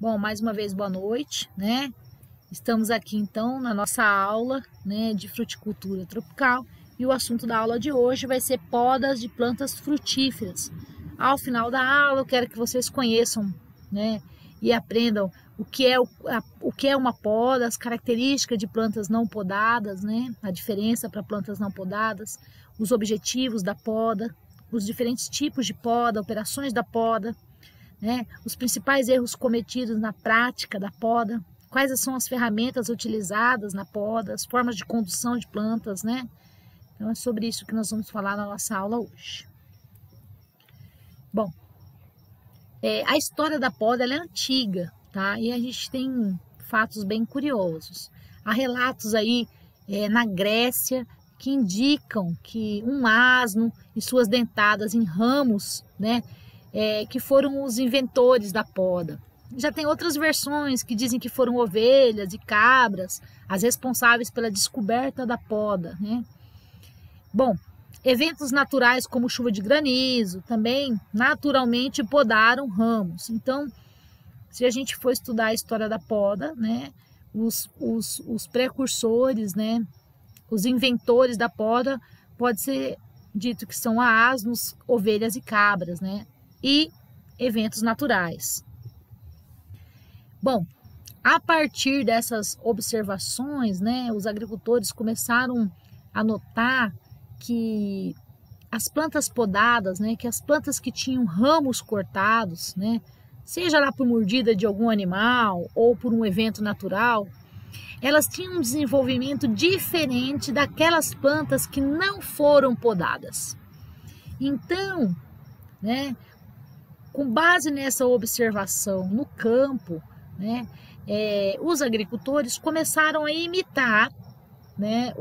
Bom, mais uma vez, boa noite, né? Estamos aqui, então, na nossa aula, né, de fruticultura tropical. E o assunto da aula de hoje vai ser podas de plantas frutíferas. Ao final da aula, eu quero que vocês conheçam, né, e aprendam o que é uma poda, as características de plantas não podadas, né, a diferença para plantas não podadas, os objetivos da poda, os diferentes tipos de poda, operações da poda, né, os principais erros cometidos na prática da poda, quais são as ferramentas utilizadas na poda, as formas de condução de plantas, né? Então é sobre isso que nós vamos falar na nossa aula hoje. Bom, a história da poda ela é antiga, tá? E a gente tem fatos bem curiosos. Há relatos aí na Grécia que indicam que um asno e suas dentadas em ramos, né, que foram os inventores da poda. Já tem outras versões que dizem que foram ovelhas e cabras as responsáveis pela descoberta da poda, né? Bom, eventos naturais como chuva de granizo também naturalmente podaram ramos. Então, se a gente for estudar a história da poda, né, os precursores, né, os inventores da poda, pode ser dito que são asnos, ovelhas e cabras, né? E eventos naturais. Bom, a partir dessas observações, né, os agricultores começaram a notar que as plantas podadas, né, que as plantas que tinham ramos cortados, né, seja lá por mordida de algum animal ou por um evento natural, elas tinham um desenvolvimento diferente daquelas plantas que não foram podadas. Então, né, com base nessa observação no campo, né, os agricultores começaram a imitar, né,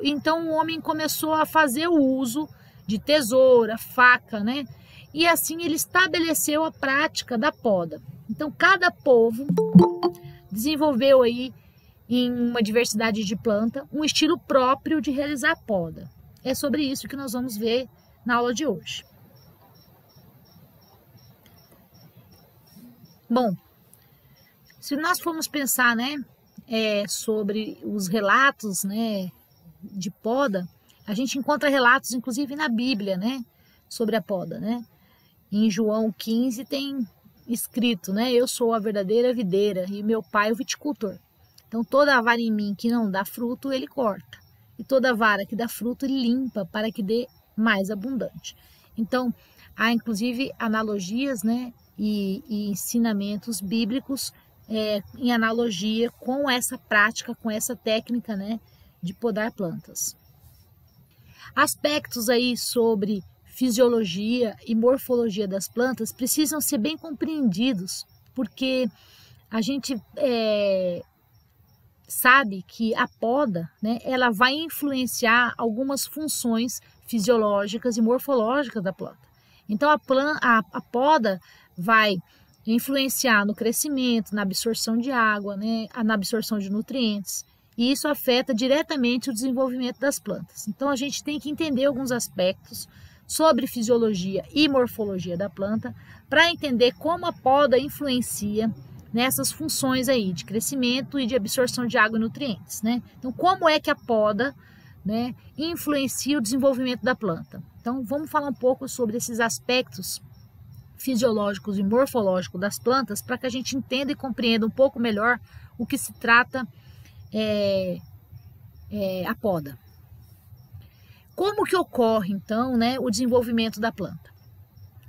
então o homem começou a fazer o uso de tesoura, faca, né, e assim ele estabeleceu a prática da poda. Então cada povo desenvolveu aí em uma diversidade de planta um estilo próprio de realizar a poda. É sobre isso que nós vamos ver na aula de hoje. Bom, se nós formos pensar, né, sobre os relatos, né, de poda, a gente encontra relatos, inclusive na Bíblia, né, sobre a poda, né? Em João 15 tem escrito, né, eu sou a verdadeira videira e meu pai o viticultor. Então toda a vara em mim que não dá fruto, ele corta. E toda vara que dá fruto, ele limpa para que dê mais abundante. Então, há inclusive analogias, né, e ensinamentos bíblicos em analogia com essa prática, com essa técnica, né, de podar plantas. Aspectos aí sobre fisiologia e morfologia das plantas precisam ser bem compreendidos, porque a gente sabe que a poda, né, ela vai influenciar algumas funções fisiológicas e morfológicas da planta. Então a poda vai influenciar no crescimento, na absorção de água, né, na absorção de nutrientes, e isso afeta diretamente o desenvolvimento das plantas. Então a gente tem que entender alguns aspectos sobre fisiologia e morfologia da planta para entender como a poda influencia nessas funções aí de crescimento e de absorção de água e nutrientes, né? Então como é que a poda, né, influencia o desenvolvimento da planta? Então vamos falar um pouco sobre esses aspectos fisiológicos e morfológicos das plantas para que a gente entenda e compreenda um pouco melhor o que se trata a poda. Como que ocorre então, né, o desenvolvimento da planta?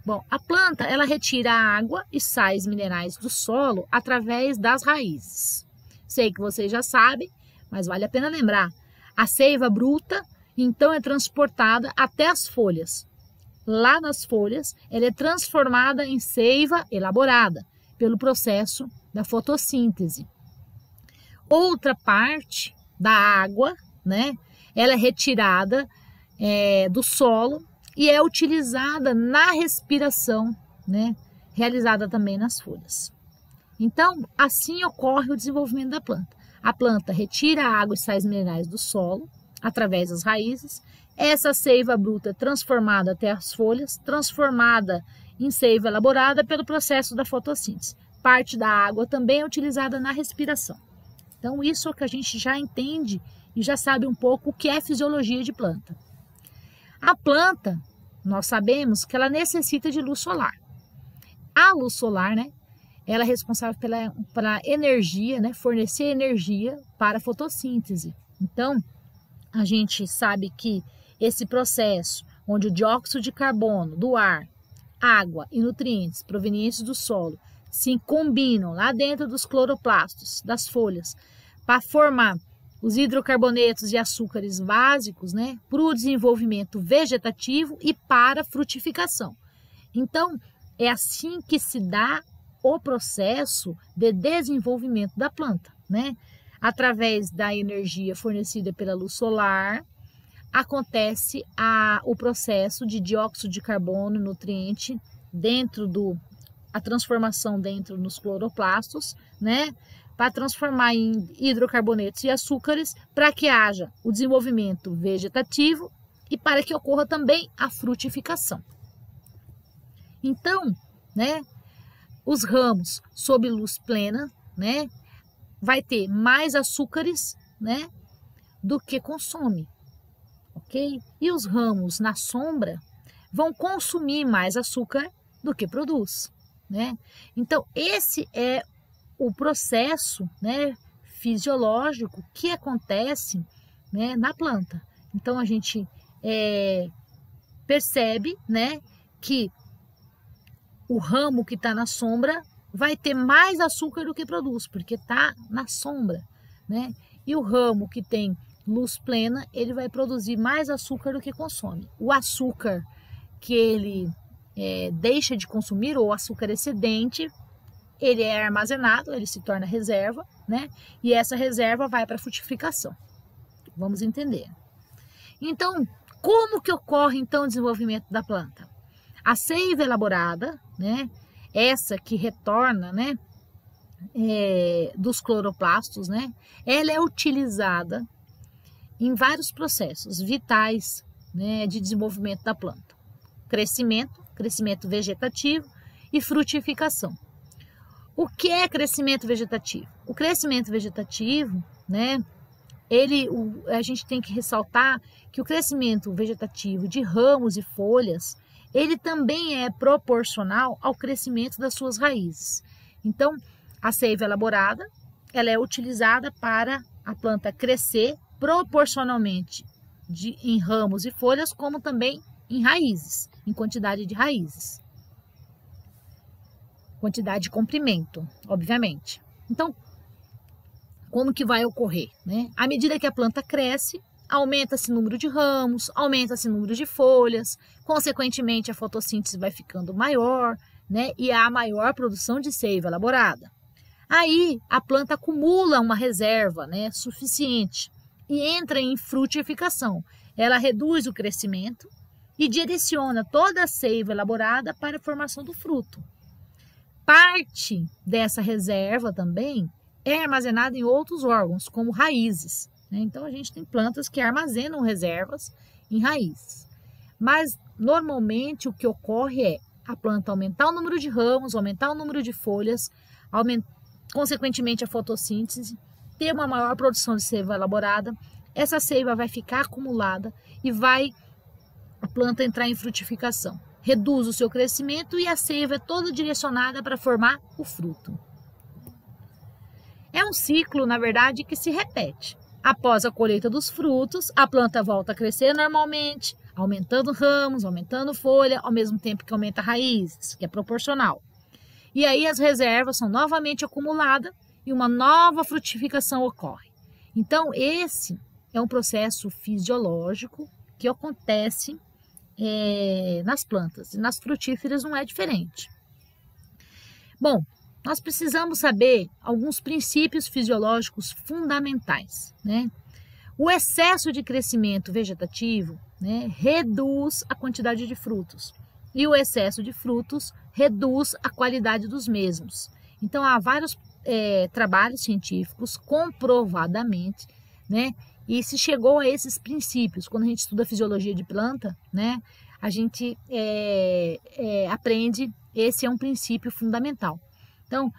Bom, a planta ela retira a água e sais minerais do solo através das raízes. Sei que vocês já sabem, mas vale a pena lembrar. A seiva bruta então é transportada até as folhas. Lá nas folhas, ela é transformada em seiva elaborada pelo processo da fotossíntese. Outra parte da água, né, ela é retirada do solo e é utilizada na respiração, né, realizada também nas folhas. Então, assim ocorre o desenvolvimento da planta. A planta retira a água e sais minerais do solo através das raízes. Essa seiva bruta é transformada até as folhas, transformada em seiva elaborada pelo processo da fotossíntese. parte da água também é utilizada na respiração. Então, isso é o que a gente já entende e já sabe um pouco o que é fisiologia de planta. A planta, nós sabemos que ela necessita de luz solar. A luz solar, né, ela é responsável pela energia, né, fornecer energia para a fotossíntese. Então, a gente sabe que esse processo, onde o dióxido de carbono do ar, água e nutrientes provenientes do solo se combinam lá dentro dos cloroplastos, das folhas, para formar os hidrocarbonetos e açúcares básicos, né, para o desenvolvimento vegetativo e para a frutificação. Então, é assim que se dá o processo de desenvolvimento da planta, né? Através da energia fornecida pela luz solar, acontece o processo de dióxido de carbono, nutriente, a transformação dentro dos cloroplastos, né? Para transformar em hidrocarbonetos e açúcares, para que haja o desenvolvimento vegetativo e para que ocorra também a frutificação. Então, né, os ramos sob luz plena, né, vai ter mais açúcares, né, do que consome, ok? E os ramos na sombra vão consumir mais açúcar do que produz, né? Então, esse é o processo, né, fisiológico que acontece, né, na planta. Então, a gente percebe, né, que o ramo que está na sombra vai ter mais açúcar do que produz, porque está na sombra, né? E o ramo que tem luz plena, ele vai produzir mais açúcar do que consome. O açúcar que ele deixa de consumir, ou açúcar excedente, ele é armazenado, ele se torna reserva, né? E essa reserva vai para a frutificação. Vamos entender. Então, como que ocorre então o desenvolvimento da planta? A seiva elaborada, né, essa que retorna, né, dos cloroplastos, né, ela é utilizada em vários processos vitais, né, de desenvolvimento da planta. Crescimento vegetativo e frutificação. O que é crescimento vegetativo? O crescimento vegetativo, né, a gente tem que ressaltar que o crescimento vegetativo de ramos e folhas, ele também é proporcional ao crescimento das suas raízes. Então, a seiva elaborada, ela é utilizada para a planta crescer proporcionalmente em ramos e folhas, como também em raízes, em quantidade de raízes. Quantidade de comprimento, obviamente. Então, como que vai ocorrer, né? À medida que a planta cresce, aumenta-se o número de ramos, aumenta-se o número de folhas, consequentemente a fotossíntese vai ficando maior, né? E há maior produção de seiva elaborada. Aí a planta acumula uma reserva, né, suficiente e entra em frutificação. Ela reduz o crescimento e direciona toda a seiva elaborada para a formação do fruto. Parte dessa reserva também é armazenada em outros órgãos, como raízes. Então, a gente tem plantas que armazenam reservas em raízes. Mas, normalmente, o que ocorre é a planta aumentar o número de ramos, aumentar o número de folhas, consequentemente a fotossíntese, ter uma maior produção de seiva elaborada. Essa seiva vai ficar acumulada e a planta entrar em frutificação. Reduz o seu crescimento e a seiva é toda direcionada para formar o fruto. É um ciclo, na verdade, que se repete. Após a colheita dos frutos, a planta volta a crescer normalmente, aumentando ramos, aumentando folha, ao mesmo tempo que aumenta raízes, que é proporcional. E aí as reservas são novamente acumuladas e uma nova frutificação ocorre. Então, esse é um processo fisiológico que acontece nas plantas. E nas frutíferas não é diferente. Bom, nós precisamos saber alguns princípios fisiológicos fundamentais, né? O excesso de crescimento vegetativo, né, reduz a quantidade de frutos. E o excesso de frutos reduz a qualidade dos mesmos. Então, há vários trabalhos científicos comprovadamente, né? E se chegou a esses princípios, quando a gente estuda fisiologia de planta, né? A gente aprende, esse é um princípio fundamental. Então,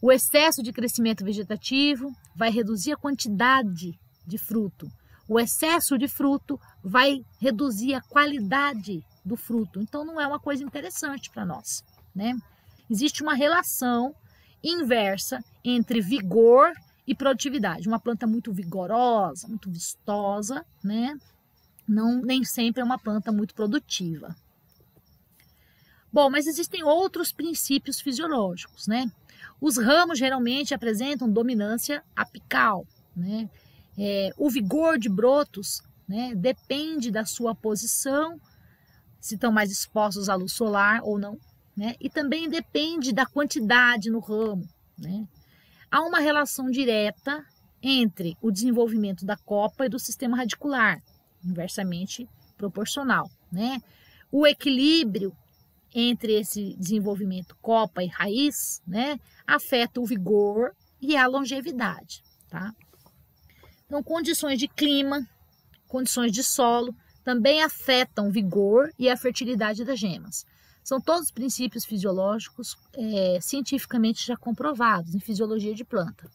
O excesso de crescimento vegetativo vai reduzir a quantidade de fruto. O excesso de fruto vai reduzir a qualidade do fruto. Então, não é uma coisa interessante para nós, né? Existe uma relação inversa entre vigor e produtividade. Uma planta muito vigorosa, muito vistosa, né? Nem sempre é uma planta muito produtiva. Bom, mas existem outros princípios fisiológicos, né? Os ramos geralmente apresentam dominância apical, né? O vigor de brotos, né, depende da sua posição, se estão mais expostos à luz solar ou não, né? E também depende da quantidade no ramo, né? Há uma relação direta entre o desenvolvimento da copa e do sistema radicular, inversamente proporcional, né? O equilíbrio entre esse desenvolvimento copa e raiz, né, afeta o vigor e a longevidade, tá? Então, condições de clima, condições de solo também afetam o vigor e a fertilidade das gemas. São todos princípios fisiológicos cientificamente já comprovados em fisiologia de planta.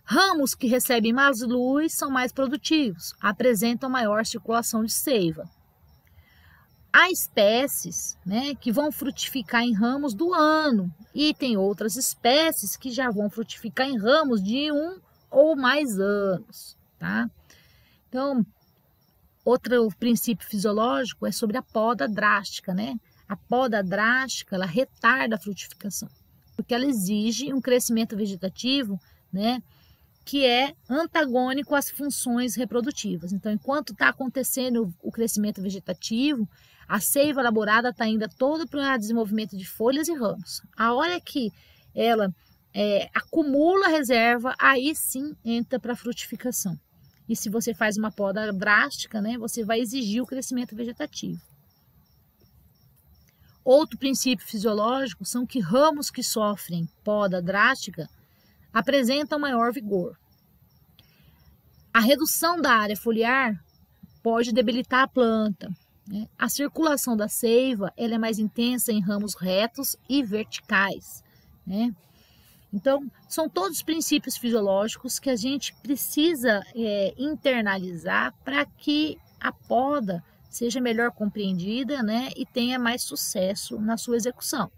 Ramos que recebem mais luz são mais produtivos, apresentam maior circulação de seiva. Há espécies, né, que vão frutificar em ramos do ano e tem outras espécies que já vão frutificar em ramos de 1 ou mais anos, tá? Então, outro princípio fisiológico é sobre a poda drástica, né? A poda drástica, ela retarda a frutificação, porque ela exige um crescimento vegetativo, né, que é antagônico às funções reprodutivas. Então, enquanto está acontecendo o crescimento vegetativo, a seiva elaborada está ainda toda para o desenvolvimento de folhas e ramos. A hora que ela acumula reserva, aí sim entra para a frutificação. E se você faz uma poda drástica, né, você vai exigir o crescimento vegetativo. Outro princípio fisiológico são que ramos que sofrem poda drástica apresentam maior vigor. A redução da área foliar pode debilitar a planta, né? A circulação da seiva ela é mais intensa em ramos retos e verticais, né? Então, são todos princípios fisiológicos que a gente precisa internalizar para que a poda seja melhor compreendida, né, e tenha mais sucesso na sua execução.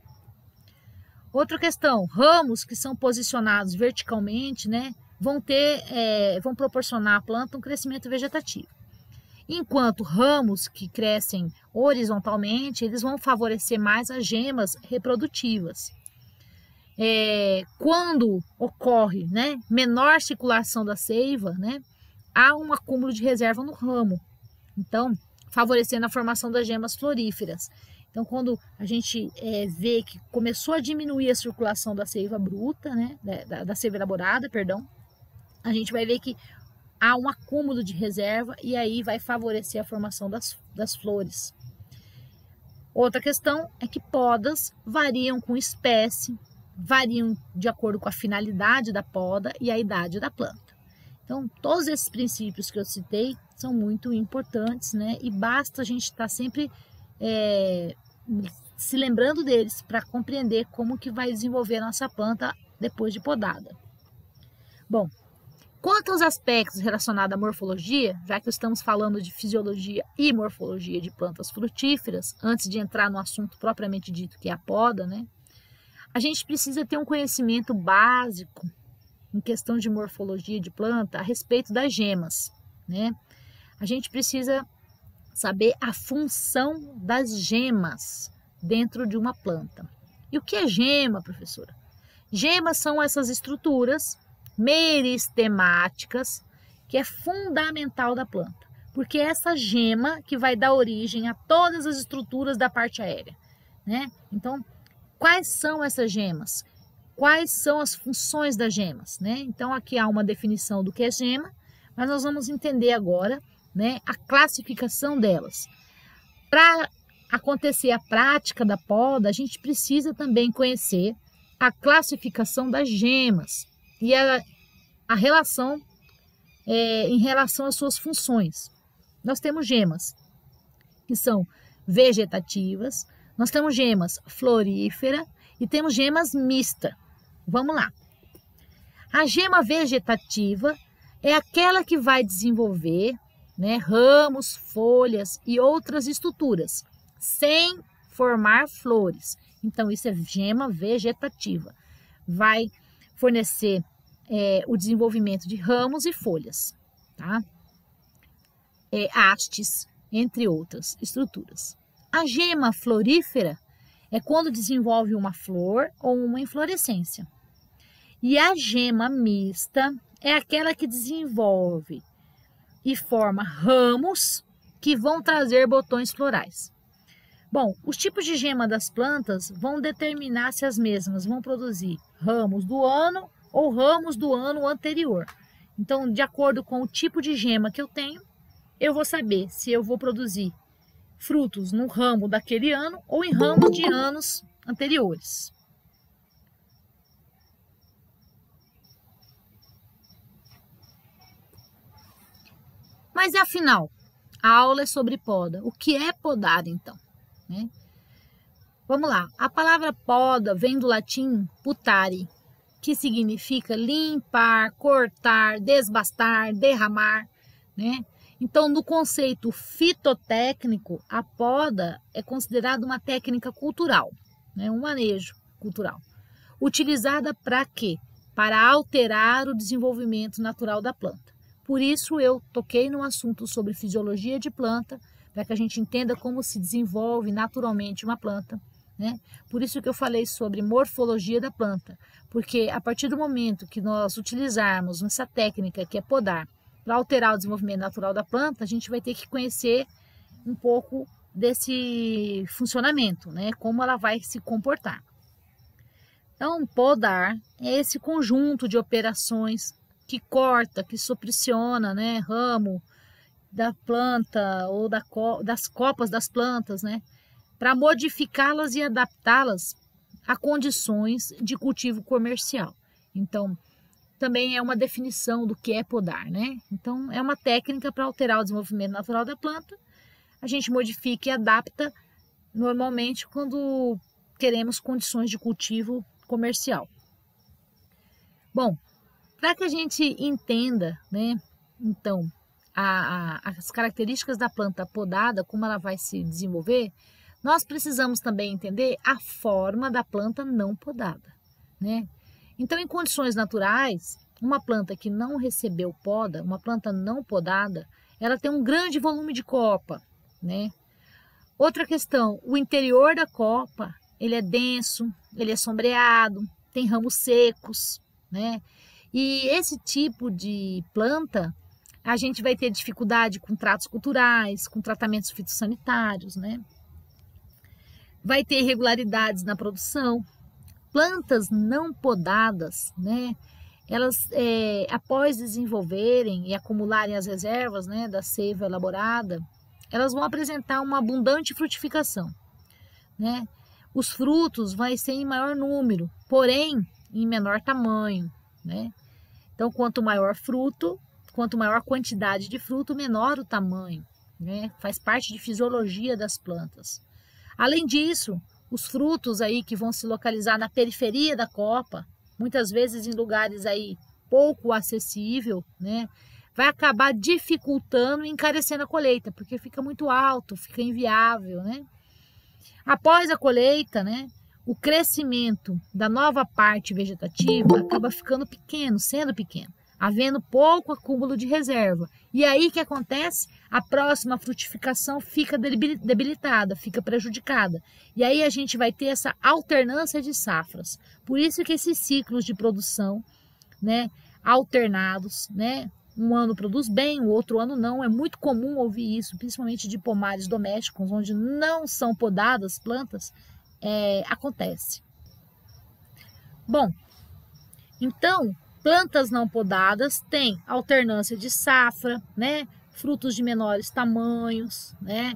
Outra questão, ramos que são posicionados verticalmente, né, vão proporcionar à planta um crescimento vegetativo. Enquanto ramos que crescem horizontalmente, eles vão favorecer mais as gemas reprodutivas. Quando ocorre, né, menor circulação da seiva, né, há um acúmulo de reserva no ramo, então favorecendo a formação das gemas floríferas. Então, quando a gente vê que começou a diminuir a circulação da seiva bruta, né, da seiva elaborada, perdão, a gente vai ver que há um acúmulo de reserva e aí vai favorecer a formação das flores. Outra questão é que podas variam com espécie, variam de acordo com a finalidade da poda e a idade da planta. Então, todos esses princípios que eu citei são muito importantes, né? E basta a gente estar sempre se lembrando deles para compreender como que vai desenvolver a nossa planta depois de podada. Bom, quanto aos aspectos relacionados à morfologia, já que estamos falando de fisiologia e morfologia de plantas frutíferas, antes de entrar no assunto propriamente dito que é a poda, né? A gente precisa ter um conhecimento básico em questão de morfologia de planta a respeito das gemas, né? A gente precisa saber a função das gemas dentro de uma planta. E o que é gema, professora? Gemas são essas estruturas meristemáticas que é fundamental da planta, porque é essa gema que vai dar origem a todas as estruturas da parte aérea, né? Então, quais são essas gemas? Quais são as funções das gemas, né? Então, aqui há uma definição do que é gema, mas nós vamos entender agora, né, a classificação delas. Para acontecer a prática da poda, a gente precisa também conhecer a classificação das gemas e a relação em relação às suas funções. Nós temos gemas que são vegetativas, nós temos gemas florífera e temos gemas mista. Vamos lá. A gema vegetativa é aquela que vai desenvolver, né, ramos, folhas e outras estruturas, sem formar flores. Então, isso é gema vegetativa. Vai fornecer o desenvolvimento de ramos e folhas, tá? Hastes, entre outras estruturas. A gema florífera é quando desenvolve uma flor ou uma inflorescência. E a gema mista é aquela que desenvolve e forma ramos que vão trazer botões florais. Bom, os tipos de gema das plantas vão determinar se as mesmas vão produzir ramos do ano ou ramos do ano anterior. Então, de acordo com o tipo de gema que eu tenho, eu vou saber se eu vou produzir frutos no ramo daquele ano ou em ramos de anos anteriores. Mas afinal, a aula é sobre poda. O que é podar, então? Né? Vamos lá. A palavra poda vem do latim putare, que significa limpar, cortar, desbastar, derramar, né? Então, no conceito fitotécnico, a poda é considerada uma técnica cultural, né? Um manejo cultural. Utilizada para quê? Para alterar o desenvolvimento natural da planta. Por isso eu toquei no assunto sobre fisiologia de planta, para que a gente entenda como se desenvolve naturalmente uma planta, né? Por isso que eu falei sobre morfologia da planta, porque a partir do momento que nós utilizarmos essa técnica que é podar, para alterar o desenvolvimento natural da planta, a gente vai ter que conhecer um pouco desse funcionamento, né? Como ela vai se comportar. Então, podar é esse conjunto de operações que corta, que supressiona, né, ramo da planta ou das copas das plantas, né, para modificá-las e adaptá-las a condições de cultivo comercial. Então, também é uma definição do que é podar, né? Então, é uma técnica para alterar o desenvolvimento natural da planta. A gente modifica e adapta normalmente quando queremos condições de cultivo comercial. Bom, para que a gente entenda, né, então, as características da planta podada, como ela vai se desenvolver, nós precisamos também entender a forma da planta não podada, né? Então, em condições naturais, uma planta que não recebeu poda, uma planta não podada, ela tem um grande volume de copa, né? Outra questão, o interior da copa, ele é denso, ele é sombreado, tem ramos secos, né? E esse tipo de planta, a gente vai ter dificuldade com tratos culturais, com tratamentos fitossanitários, né? Vai ter irregularidades na produção. Plantas não podadas, né? Elas, após desenvolverem e acumularem as reservas, né, da seiva elaborada, elas vão apresentar uma abundante frutificação, né? Os frutos vão ser em maior número, porém em menor tamanho, né? Então, quanto maior fruto, quanto maior quantidade de fruto, menor o tamanho, né? Faz parte de fisiologia das plantas. Além disso, os frutos aí que vão se localizar na periferia da copa, muitas vezes em lugares aí pouco acessível, né? Vai acabar dificultando e encarecendo a colheita, porque fica muito alto, fica inviável, né? Após a colheita, né, o crescimento da nova parte vegetativa acaba ficando pequeno, sendo pequeno, havendo pouco acúmulo de reserva. E aí o que acontece? A próxima frutificação fica debilitada, fica prejudicada. E aí a gente vai ter essa alternância de safras. Por isso que esses ciclos de produção, né, alternados, né, um ano produz bem, o outro ano não. É muito comum ouvir isso, principalmente de pomares domésticos, onde não são podadas plantas, acontece. Bom, então, plantas não podadas têm alternância de safra, né? Frutos de menores tamanhos, né?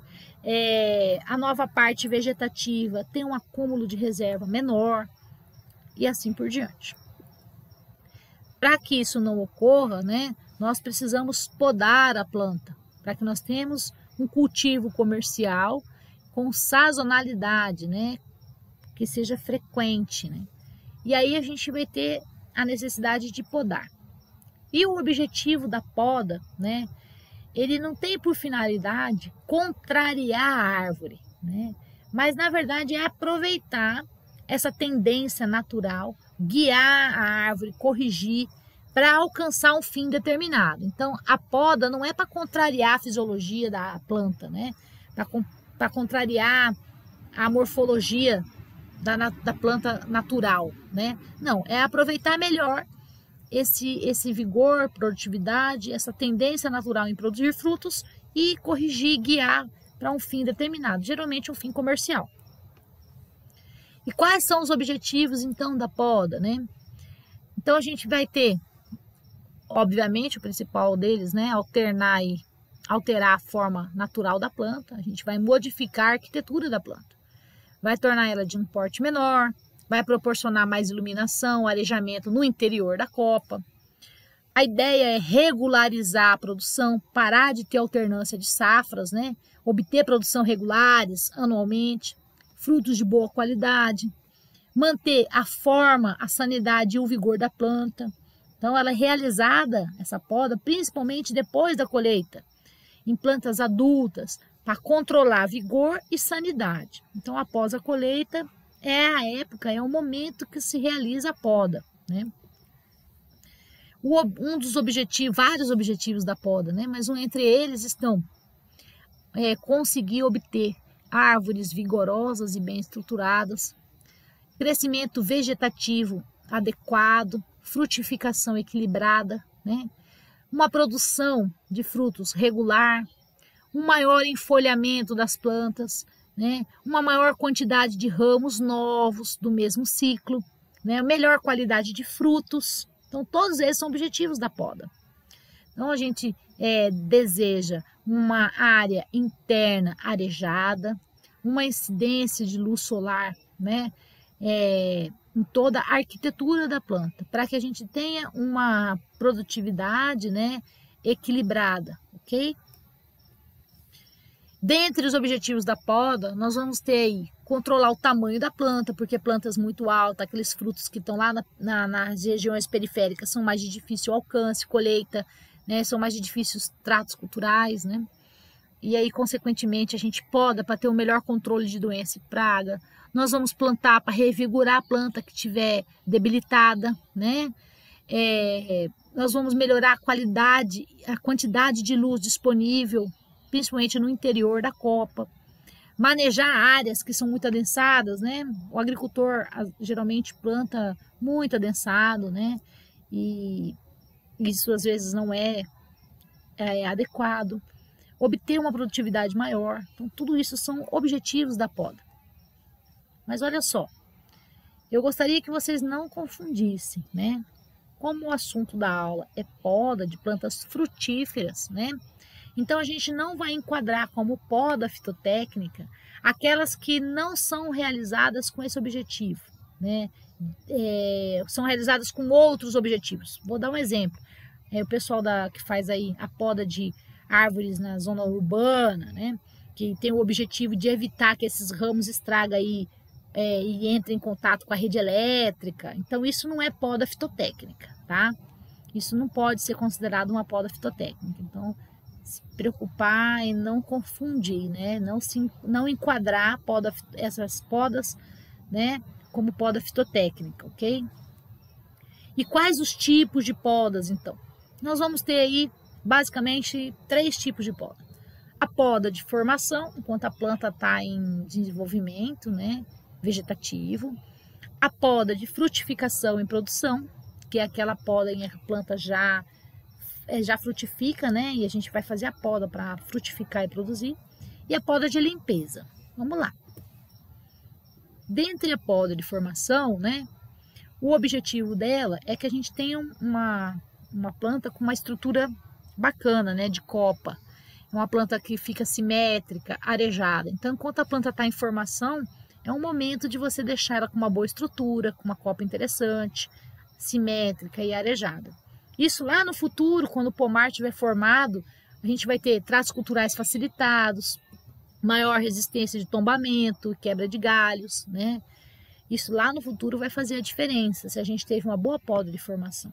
A nova parte vegetativa tem um acúmulo de reserva menor e assim por diante. Para que isso não ocorra, né, nós precisamos podar a planta, para que nós tenhamos um cultivo comercial com sazonalidade, né, que seja frequente, né? e aí a gente vai ter a necessidade de podar. E o objetivo da poda, né, ele não tem por finalidade contrariar a árvore, né, mas na verdade é aproveitar essa tendência natural, guiar a árvore, corrigir, para alcançar um fim determinado. Então, a poda não é para contrariar a fisiologia da planta, né? Para contrariar a morfologia da planta natural, né? Não, é aproveitar melhor esse vigor, produtividade, essa tendência natural em produzir frutos e corrigir, guiar para um fim determinado, geralmente um fim comercial. E quais são os objetivos, então, da poda, né? Então, a gente vai ter, obviamente, o principal deles, né, alterar a forma natural da planta. A gente vai modificar a arquitetura da planta. Vai tornar ela de um porte menor, vai proporcionar mais iluminação, arejamento no interior da copa. A ideia é regularizar a produção, parar de ter alternância de safras, né, obter produção regulares anualmente, frutos de boa qualidade, manter a forma, a sanidade e o vigor da planta. Então, ela é realizada, essa poda, principalmente depois da colheita, em plantas adultas, para controlar vigor e sanidade. Então, após a colheita, é a época, é o momento que se realiza a poda, né? Um dos objetivos, vários objetivos da poda, né? Mas entre eles estão conseguir obter árvores vigorosas e bem estruturadas, crescimento vegetativo adequado, frutificação equilibrada, né? Uma produção de frutos regular, um maior enfolhamento das plantas, né? Uma maior quantidade de ramos novos do mesmo ciclo, né? Melhor qualidade de frutos. Então, todos esses são objetivos da poda. Então, a gente deseja uma área interna arejada, uma incidência de luz solar, né? Em toda a arquitetura da planta, para que a gente tenha uma produtividade, né, equilibrada, ok? Dentre os objetivos da poda, nós vamos ter aí controlar o tamanho da planta, porque plantas muito altas, aqueles frutos que estão lá nas regiões periféricas são mais de difícil alcance, colheita, né, são mais de difíceis tratos culturais, né? E aí, consequentemente, a gente poda para ter um melhor controle de doença e praga. Nós vamos plantar para revigorar a planta que estiver debilitada, né? Nós vamos melhorar a qualidade, a quantidade de luz disponível, principalmente no interior da copa. Manejar áreas que são muito adensadas, né? O agricultor geralmente planta muito adensado, né? E isso às vezes não é adequado. Obter uma produtividade maior. Então, tudo isso são objetivos da poda. Mas olha só, eu gostaria que vocês não confundissem, né? Como o assunto da aula é poda de plantas frutíferas, né? Então, a gente não vai enquadrar como poda fitotécnica aquelas que não são realizadas com esse objetivo, né? São realizadas com outros objetivos. Vou dar um exemplo. O pessoal que faz aí a poda de árvores na zona urbana, né, que tem o objetivo de evitar que esses ramos estraguem aí, e entrem em contato com a rede elétrica. Então, isso não é poda fitotécnica, tá? Isso não pode ser considerado uma poda fitotécnica. Então, se preocupar e não confundir, né? Não enquadrar essas podas, né, como poda fitotécnica, ok? E quais os tipos de podas, então? Nós vamos ter aí basicamente 3 tipos de poda. A poda de formação, enquanto a planta está em desenvolvimento, né, vegetativo. A poda de frutificação em produção, que é aquela poda em que a planta já frutifica, né, e a gente vai fazer a poda para frutificar e produzir. E a poda de limpeza. Vamos lá. Dentre a poda de formação, né, o objetivo dela é que a gente tenha uma planta com uma estrutura bacana, né, de copa. É uma planta que fica simétrica, arejada. Então, enquanto a planta está em formação, é um momento de você deixar ela com uma boa estrutura, com uma copa interessante, simétrica e arejada. Isso lá no futuro, quando o pomar estiver formado, a gente vai ter tratos culturais facilitados, maior resistência de tombamento, quebra de galhos, né? Isso lá no futuro vai fazer a diferença se a gente teve uma boa poda de formação.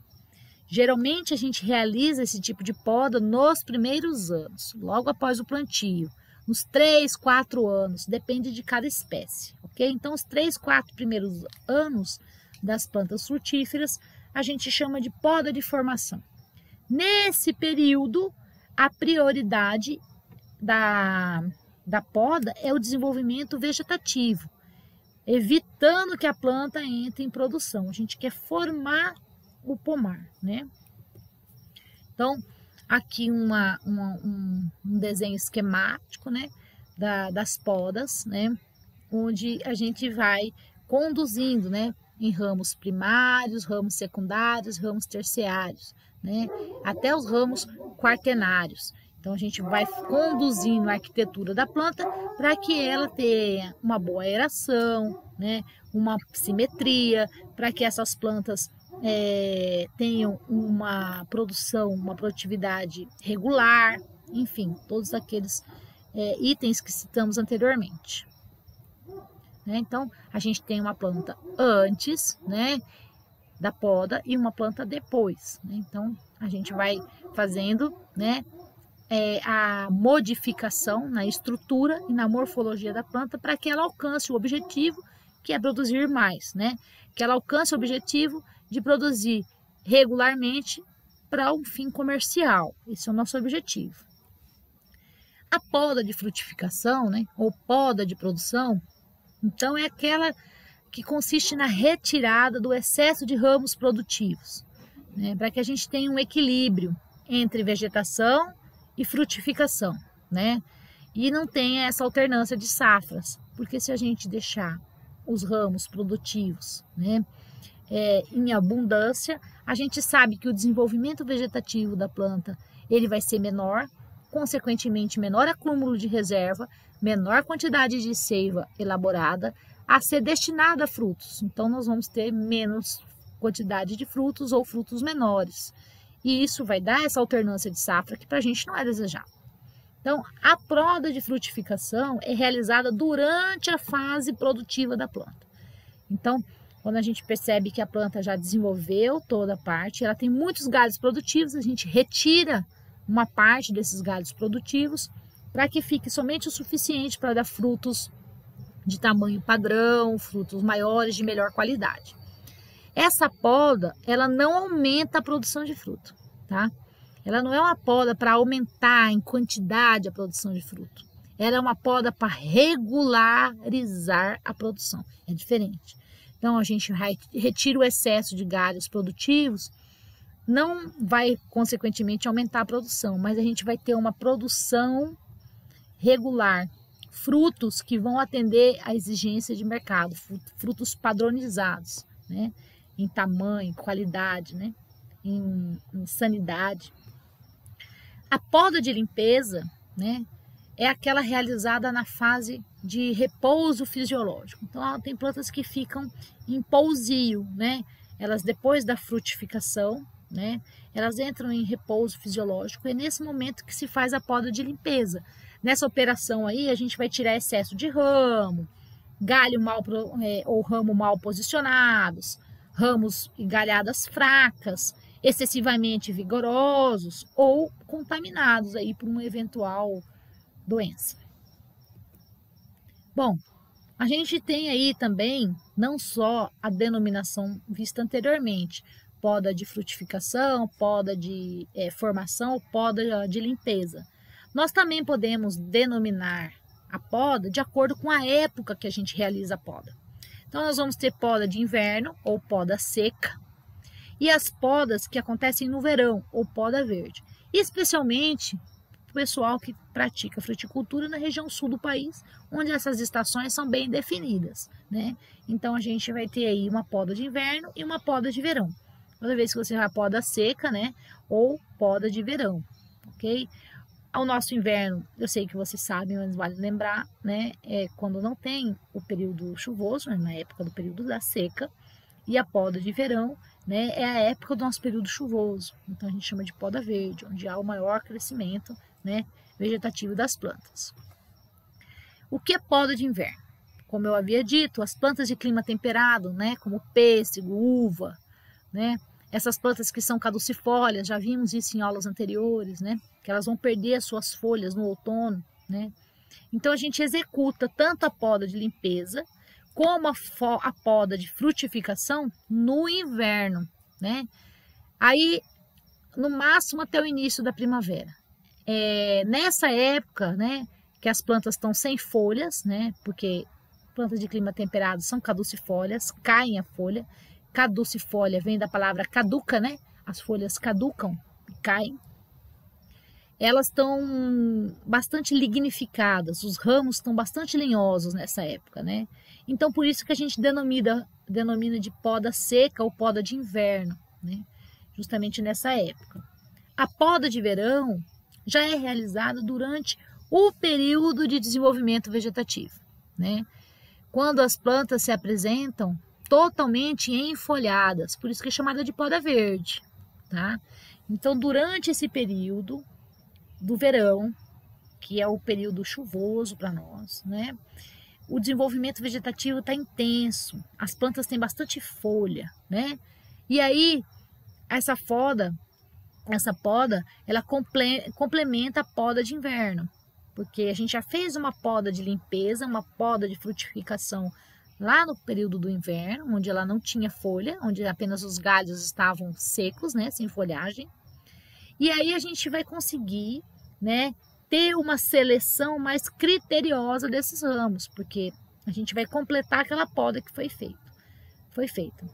Geralmente a gente realiza esse tipo de poda nos primeiros anos, logo após o plantio, nos 3, 4 anos, depende de cada espécie, ok? Então os 3, 4 primeiros anos das plantas frutíferas a gente chama de poda de formação. Nesse período, a prioridade da poda é o desenvolvimento vegetativo, evitando que a planta entre em produção. A gente quer formar o pomar, né? Então, aqui um desenho esquemático, né, das podas, né, onde a gente vai conduzindo, né, em ramos primários, ramos secundários, ramos terciários, né, até os ramos quaternários. Então, a gente vai conduzindo a arquitetura da planta para que ela tenha uma boa aeração, né, uma simetria, para que essas plantas tenham uma produção, uma produtividade regular, enfim, todos aqueles itens que citamos anteriormente. Né? Então, a gente tem uma planta antes, né, da poda e uma planta depois. Né? Então, a gente vai fazendo, né, a modificação na estrutura e na morfologia da planta para que ela alcance o objetivo, que é produzir mais, né? Que ela alcance o objetivo de produzir regularmente para um fim comercial. Esse é o nosso objetivo. A poda de frutificação, né, ou poda de produção, então é aquela que consiste na retirada do excesso de ramos produtivos, né, para que a gente tenha um equilíbrio entre vegetação e frutificação, né, e não tenha essa alternância de safras, porque se a gente deixar os ramos produtivos, né, em abundância, a gente sabe que o desenvolvimento vegetativo da planta ele vai ser menor, consequentemente menor acúmulo de reserva, menor quantidade de seiva elaborada a ser destinada a frutos. Então nós vamos ter menos quantidade de frutos ou frutos menores. E isso vai dar essa alternância de safra que para a gente não é desejável. Então a poda de frutificação é realizada durante a fase produtiva da planta. Então, quando a gente percebe que a planta já desenvolveu toda a parte, ela tem muitos galhos produtivos, a gente retira uma parte desses galhos produtivos para que fique somente o suficiente para dar frutos de tamanho padrão, frutos maiores, de melhor qualidade. Essa poda, ela não aumenta a produção de fruto, tá? Ela não é uma poda para aumentar em quantidade a produção de fruto. Ela é uma poda para regularizar a produção. É diferente. Então, a gente retira o excesso de galhos produtivos, não vai, consequentemente, aumentar a produção, mas a gente vai ter uma produção regular, frutos que vão atender à exigência de mercado, frutos padronizados, né? Em tamanho, qualidade, né? Em sanidade. A poda de limpeza, né, é aquela realizada na fase de repouso fisiológico. Então, tem plantas que ficam em pousio, né? Elas, depois da frutificação, né, elas entram em repouso fisiológico. E é nesse momento que se faz a poda de limpeza. Nessa operação aí, a gente vai tirar excesso de ramo, galho ou ramo mal posicionados, ramos e galhadas fracas, excessivamente vigorosos ou contaminados aí por uma eventual doença. Bom, a gente tem aí também não só a denominação vista anteriormente, poda de frutificação, poda de formação, poda de limpeza. Nós também podemos denominar a poda de acordo com a época que a gente realiza a poda. Então, nós vamos ter poda de inverno ou poda seca e as podas que acontecem no verão ou poda verde, especialmente o pessoal que pratica fruticultura na região sul do país, onde essas estações são bem definidas, né? Então, a gente vai ter aí uma poda de inverno e uma poda de verão. Toda vez que você vai poda seca, né, ou poda de verão, ok? Ao nosso inverno, eu sei que vocês sabem, mas vale lembrar, né, quando não tem o período chuvoso, né, na época do período da seca, e a poda de verão, né, é a época do nosso período chuvoso. Então a gente chama de poda verde, onde há o maior crescimento, né, vegetativo das plantas. O que é poda de inverno? como eu havia dito, as plantas de clima temperado, né, como pêssego, uva, né, essas plantas que são caducifólias, já vimos isso em aulas anteriores, né, que elas vão perder as suas folhas no outono, né. Então a gente executa tanto a poda de limpeza como a poda de frutificação no inverno, né. Aí, no máximo até o início da primavera. Nessa época, né, que as plantas estão sem folhas, né, porque plantas de clima temperado são caducifólias, caem a folha. Caducifólia vem da palavra caduca, né? As folhas caducam e caem. Elas estão bastante lignificadas, os ramos estão bastante lenhosos nessa época, né? Então, por isso que a gente denomina de poda seca ou poda de inverno, né? Justamente nessa época. A poda de verão já é realizada durante o período de desenvolvimento vegetativo, né? Quando as plantas se apresentam totalmente enfolhadas, por isso que é chamada de poda verde, tá? Então, durante esse período do verão, que é o período chuvoso para nós, né? O desenvolvimento vegetativo está intenso, as plantas têm bastante folha, né? E aí, essa poda, ela complementa a poda de inverno, porque a gente já fez uma poda de limpeza, uma poda de frutificação lá no período do inverno, onde ela não tinha folha, onde apenas os galhos estavam secos, né, sem folhagem. E aí a gente vai conseguir, né, ter uma seleção mais criteriosa desses ramos, porque a gente vai completar aquela poda que foi feita.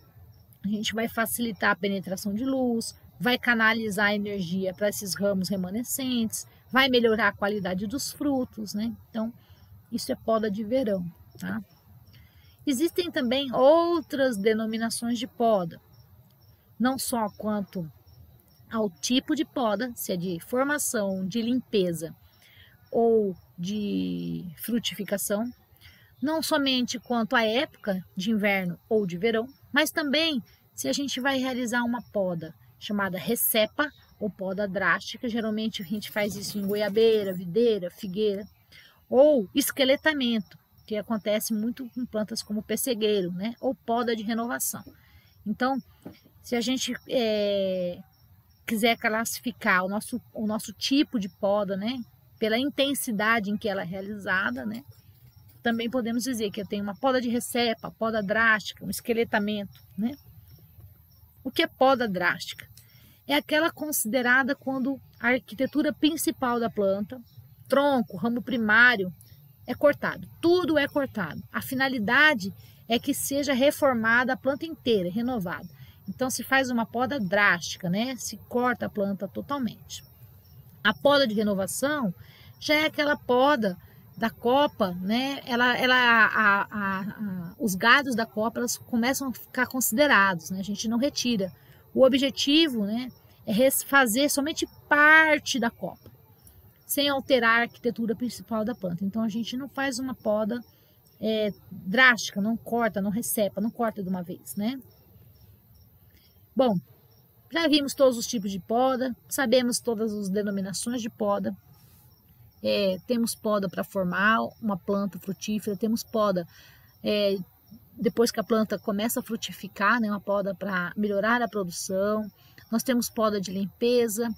A gente vai facilitar a penetração de luz, vai canalizar a energia para esses ramos remanescentes, vai melhorar a qualidade dos frutos, né? Então, isso é poda de verão, tá? Existem também outras denominações de poda, não só quanto ao tipo de poda, se é de formação, de limpeza ou de frutificação, não somente quanto à época de inverno ou de verão, mas também se a gente vai realizar uma poda chamada recepa ou poda drástica. Geralmente a gente faz isso em goiabeira, videira, figueira, ou esqueletamento, que acontece muito com plantas como pessegueiro, né? Ou poda de renovação. Então, se a gente quiser classificar o nosso tipo de poda, né? Pela intensidade em que ela é realizada, né? Também podemos dizer que eu tenho uma poda de recepa, poda drástica, um esqueletamento, né? O que é poda drástica? É aquela considerada quando a arquitetura principal da planta, tronco, ramo primário, é cortado. Tudo é cortado. A finalidade é que seja reformada a planta inteira, renovada. Então se faz uma poda drástica, né? Se corta a planta totalmente. A poda de renovação já é aquela poda da copa, né? Os galhos da copa elas começam a ficar considerados, né? A gente não retira. O objetivo, né, é fazer somente parte da copa, sem alterar a arquitetura principal da planta. Então a gente não faz uma poda drástica, não corta, não recepa, não corta de uma vez, né? Bom, já vimos todos os tipos de poda, sabemos todas as denominações de poda. Temos poda para formar uma planta frutífera, temos poda depois que a planta começa a frutificar, né, uma poda para melhorar a produção. Nós temos poda de limpeza,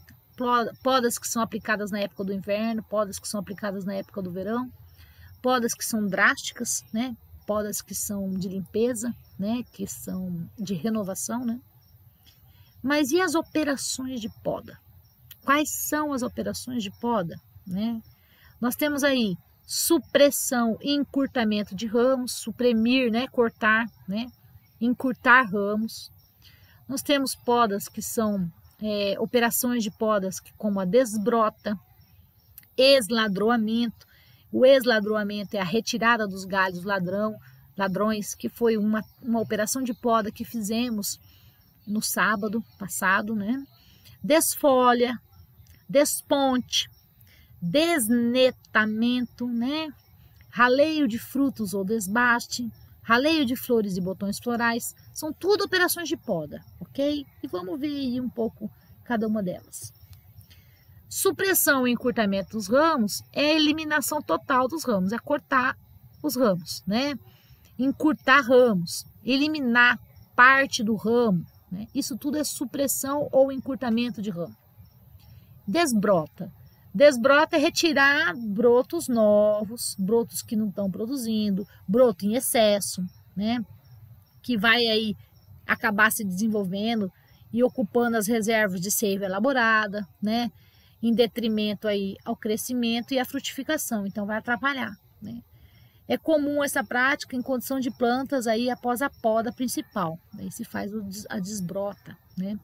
podas que são aplicadas na época do inverno, podas que são aplicadas na época do verão, podas que são drásticas, né, podas que são de limpeza, né, que são de renovação, né. Mas e as operações de poda? Quais são as operações de poda, né? Nós temos aí supressão e encurtamento de ramos, suprimir, né, cortar, né, encurtar ramos. Nós temos podas que são operações de podas como a desbrota, esladroamento. O esladroamento é a retirada dos galhos ladrões, que foi uma operação de poda que fizemos no sábado passado, né? Desfolha, desponte, desnetamento, né? Raleio de frutos ou desbaste, raleio de flores e botões florais, são tudo operações de poda, ok? E vamos ver aí um pouco cada uma delas. Supressão e encurtamento dos ramos é a eliminação total dos ramos, é cortar os ramos, né? Encurtar ramos, eliminar parte do ramo, né? Isso tudo é supressão ou encurtamento de ramo. Desbrota. Desbrota é retirar brotos novos, brotos que não estão produzindo, broto em excesso, né? Que vai aí acabar se desenvolvendo e ocupando as reservas de seiva elaborada, né? Em detrimento aí ao crescimento e à frutificação, então vai atrapalhar, né? É comum essa prática em condição de plantas aí após a poda principal, daí se faz a desbrota, né?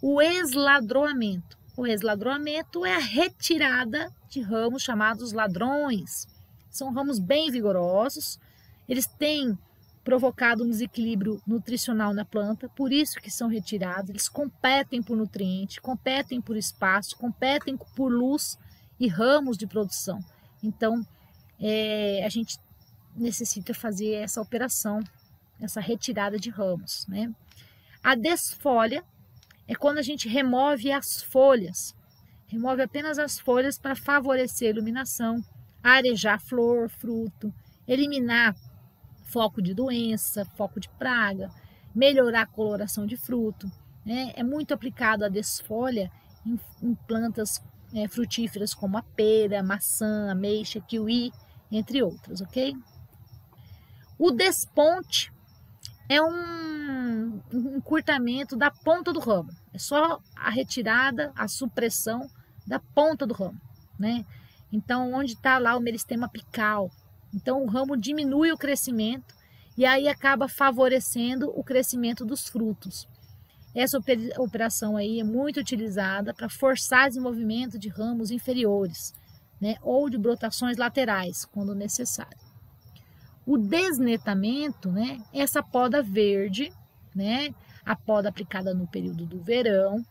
O esladroamento. O esladroamento é a retirada de ramos chamados ladrões. São ramos bem vigorosos, eles têm provocado um desequilíbrio nutricional na planta, por isso que são retirados. Eles competem por nutriente, competem por espaço, competem por luz e ramos de produção. Então, a gente necessita fazer essa operação, essa retirada de ramos, né? A desfolha é quando a gente remove as folhas, remove apenas as folhas para favorecer a iluminação, arejar flor, fruto, eliminar foco de doença, foco de praga, melhorar a coloração de fruto, né? É muito aplicado a desfolha em plantas frutíferas como a pera, maçã, ameixa, kiwi, entre outras, ok? O desponte é um encurtamento da ponta do ramo, é só a retirada, a supressão da ponta do ramo, né? Então, onde está lá o meristema apical, então o ramo diminui o crescimento e aí acaba favorecendo o crescimento dos frutos. Essa operação aí é muito utilizada para forçar desenvolvimento de ramos inferiores, né? Ou de brotações laterais, quando necessário. O desnetamento, né? Essa poda verde, né? A poda aplicada no período do verão,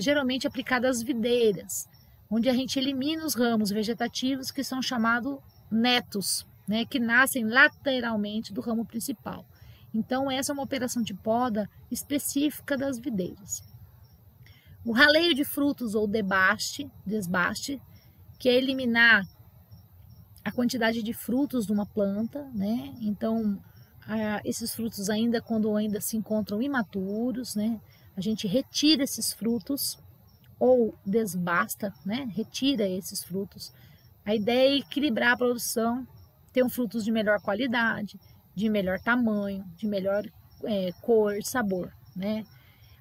geralmente aplicada às videiras, onde a gente elimina os ramos vegetativos que são chamados netos, né? Que nascem lateralmente do ramo principal. Então, essa é uma operação de poda específica das videiras. O raleio de frutos ou desbaste, que é eliminar a quantidade de frutos de uma planta, né? Então, esses frutos quando ainda se encontram imaturos, né? A gente retira esses frutos ou desbasta, né? Retira esses frutos. A ideia é equilibrar a produção, ter frutos de melhor qualidade, de melhor tamanho, de melhor cor, sabor, né?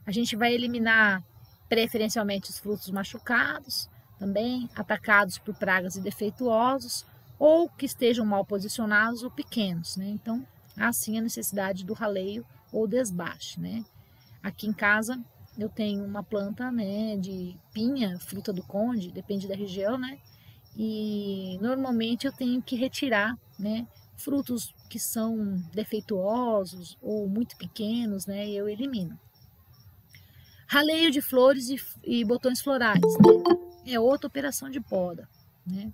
A gente vai eliminar preferencialmente os frutos machucados, também atacados por pragas e defeituosos, ou que estejam mal posicionados ou pequenos, né? Então, há sim a necessidade do raleio ou desbaste, né? Aqui em casa eu tenho uma planta, né, de pinha, fruta do conde, depende da região, né? E normalmente eu tenho que retirar, né, frutos que são defeituosos ou muito pequenos, né? Eu elimino. Raleio de flores e botões florais, né? É outra operação de poda, né?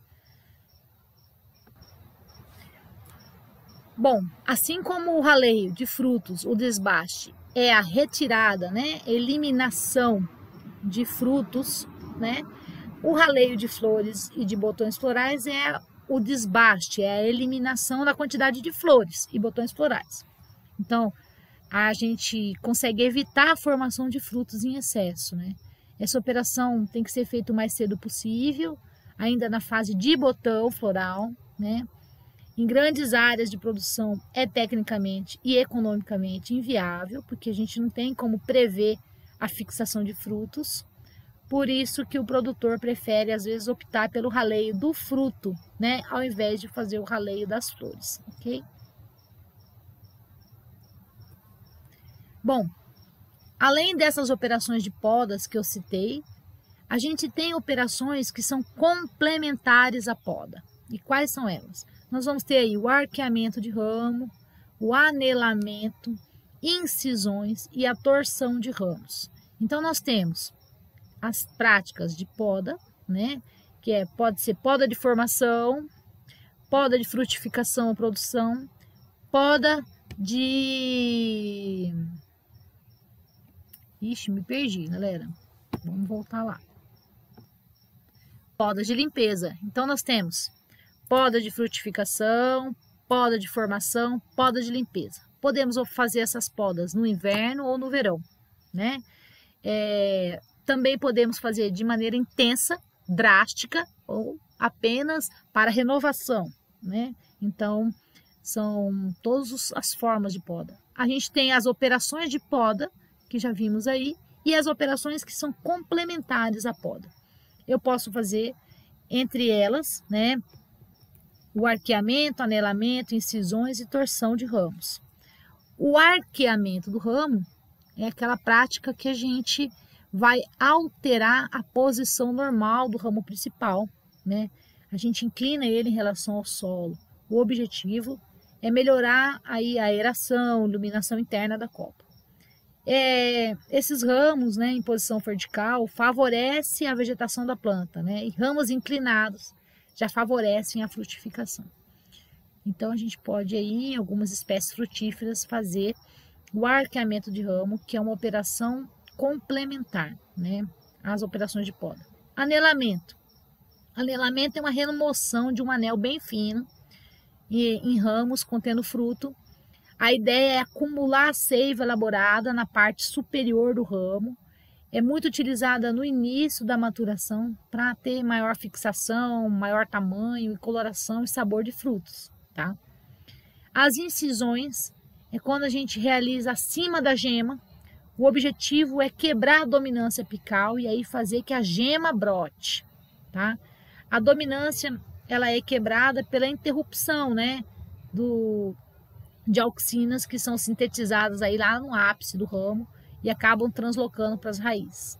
Bom, assim como o raleio de frutos, o desbaste é a retirada, né, eliminação de frutos, né? O raleio de flores e de botões florais é o desbaste, é a eliminação da quantidade de flores e botões florais. Então, a gente consegue evitar a formação de frutos em excesso, né? Essa operação tem que ser feita o mais cedo possível, ainda na fase de botão floral, né? Em grandes áreas de produção é tecnicamente e economicamente inviável, porque a gente não tem como prever a fixação de frutos. Por isso que o produtor prefere, às vezes, optar pelo raleio do fruto, né? Ao invés de fazer o raleio das flores, ok? Bom, além dessas operações de podas que eu citei, a gente tem operações que são complementares à poda. E quais são elas? Nós vamos ter aí o arqueamento de ramo, o anelamento, incisões e a torção de ramos. Então, nós temos as práticas de poda, né? Que pode ser poda de formação, poda de frutificação ou produção, poda de... Ixi, me perdi, galera. Vamos voltar lá. Poda de limpeza. Então, nós temos poda de frutificação, poda de formação, poda de limpeza. Podemos fazer essas podas no inverno ou no verão, né? Também podemos fazer de maneira intensa, drástica ou apenas para renovação, né? Então, são todas as formas de poda. A gente tem as operações de poda, que já vimos aí, e as operações que são complementares à poda. Eu posso fazer entre elas, né, o arqueamento, anelamento, incisões e torção de ramos. O arqueamento do ramo é aquela prática que a gente vai alterar a posição normal do ramo principal, né? A gente inclina ele em relação ao solo. O objetivo é melhorar aí a aeração, iluminação interna da copa. Esses ramos, né, em posição vertical favorecem a vegetação da planta, né? E ramos inclinados já favorecem a frutificação. Então a gente pode aí, em algumas espécies frutíferas, fazer o arqueamento de ramo, que é uma operação complementar, né, às operações de poda. Anelamento. Anelamento é uma remoção de um anel bem fino em ramos contendo fruto. A ideia é acumular a seiva elaborada na parte superior do ramo. É muito utilizada no início da maturação para ter maior fixação, maior tamanho e coloração e sabor de frutos, tá? As incisões é quando a gente realiza acima da gema. O objetivo é quebrar a dominância apical e aí fazer que a gema brote, tá? A dominância, ela é quebrada pela interrupção, né, de auxinas que são sintetizadas aí lá no ápice do ramo e acabam translocando para as raízes.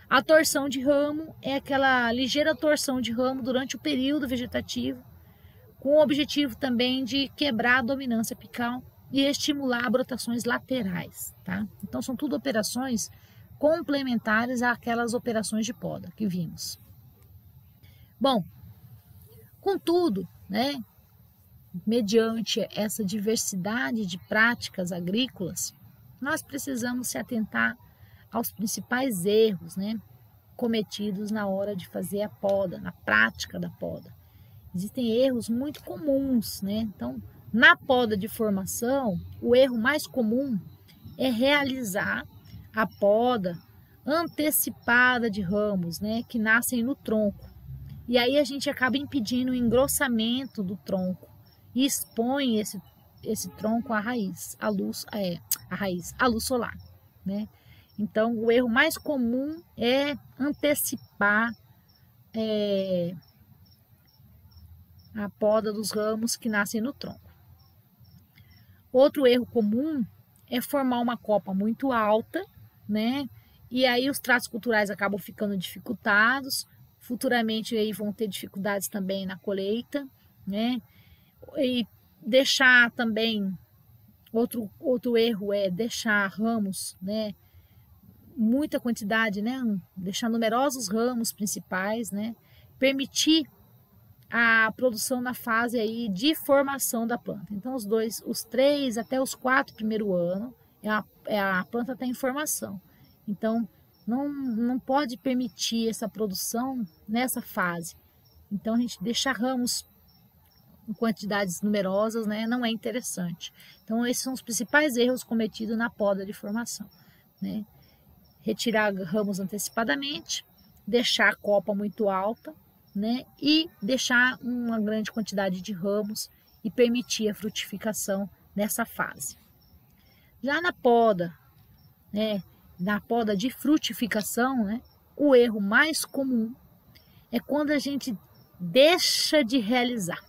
A torção de ramo é aquela ligeira torção de ramo durante o período vegetativo, com o objetivo também de quebrar a dominância apical e estimular brotações laterais, tá? Então são tudo operações complementares àquelas operações de poda que vimos. Bom, contudo, né, mediante essa diversidade de práticas agrícolas, nós precisamos se atentar aos principais erros, né, cometidos na hora de fazer a poda, na prática da poda. Existem erros muito comuns, né? Então, na poda de formação, o erro mais comum é realizar a poda antecipada de ramos, né, que nascem no tronco. E aí a gente acaba impedindo o engrossamento do tronco e expõe esse tronco à raiz, à luz solar, né? Então, o erro mais comum é antecipar a poda dos ramos que nascem no tronco. Outro erro comum é formar uma copa muito alta, né? E aí os tratos culturais acabam ficando dificultados. Futuramente aí vão ter dificuldades também na colheita, né? E deixar também, outro erro é deixar ramos, né? Muita quantidade, né? Deixar numerosos ramos principais, né? Permitir a produção na fase aí de formação da planta. Então, os 3 até os 4 primeiros anos, a planta está em formação. Então, não pode permitir essa produção nessa fase. Então, a gente deixar ramos em quantidades numerosas, né, não é interessante. Então, esses são os principais erros cometidos na poda de formação, né? Retirar ramos antecipadamente, deixar a copa muito alta, né, e deixar uma grande quantidade de ramos e permitir a frutificação nessa fase. Já na poda, né, na poda de frutificação, né, o erro mais comum é quando a gente deixa de realizar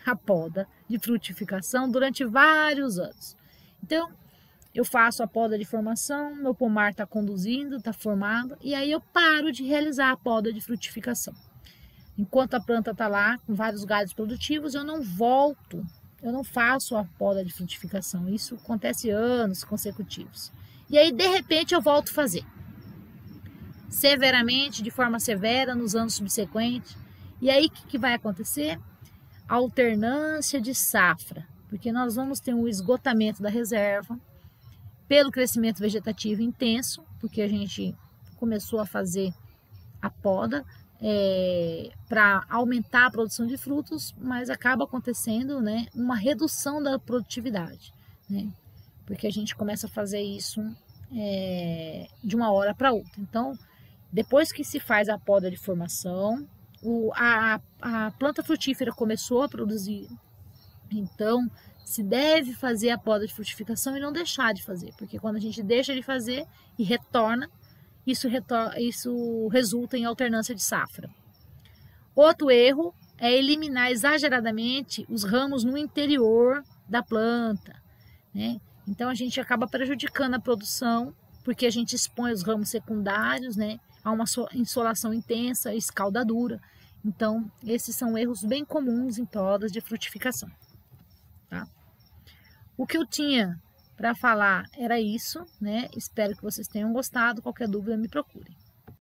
a poda de frutificação durante vários anos. Então, eu faço a poda de formação, meu pomar está conduzindo, está formado, e aí eu paro de realizar a poda de frutificação. Enquanto a planta está lá, com vários galhos produtivos, eu não volto, eu não faço a poda de frutificação. Isso acontece anos consecutivos. E aí, de repente, eu volto a fazer. Severamente, de forma severa, nos anos subsequentes. E aí, o que vai acontecer? Alternância de safra. Porque nós vamos ter um esgotamento da reserva pelo crescimento vegetativo intenso, porque a gente começou a fazer a poda para aumentar a produção de frutos, mas acaba acontecendo, né, uma redução da produtividade, né, porque a gente começa a fazer isso de uma hora para outra. Então, depois que se faz a poda de formação, a planta frutífera começou a produzir, então se deve fazer a poda de frutificação e não deixar de fazer, porque quando a gente deixa de fazer e retorna, isso resulta em alternância de safra. Outro erro é eliminar exageradamente os ramos no interior da planta, né? Então a gente acaba prejudicando a produção, porque a gente expõe os ramos secundários, né, a uma insolação intensa, escaldadura. Então esses são erros bem comuns em podas de frutificação, tá? O que eu tinha para falar era isso, né? Espero que vocês tenham gostado. Qualquer dúvida, me procurem.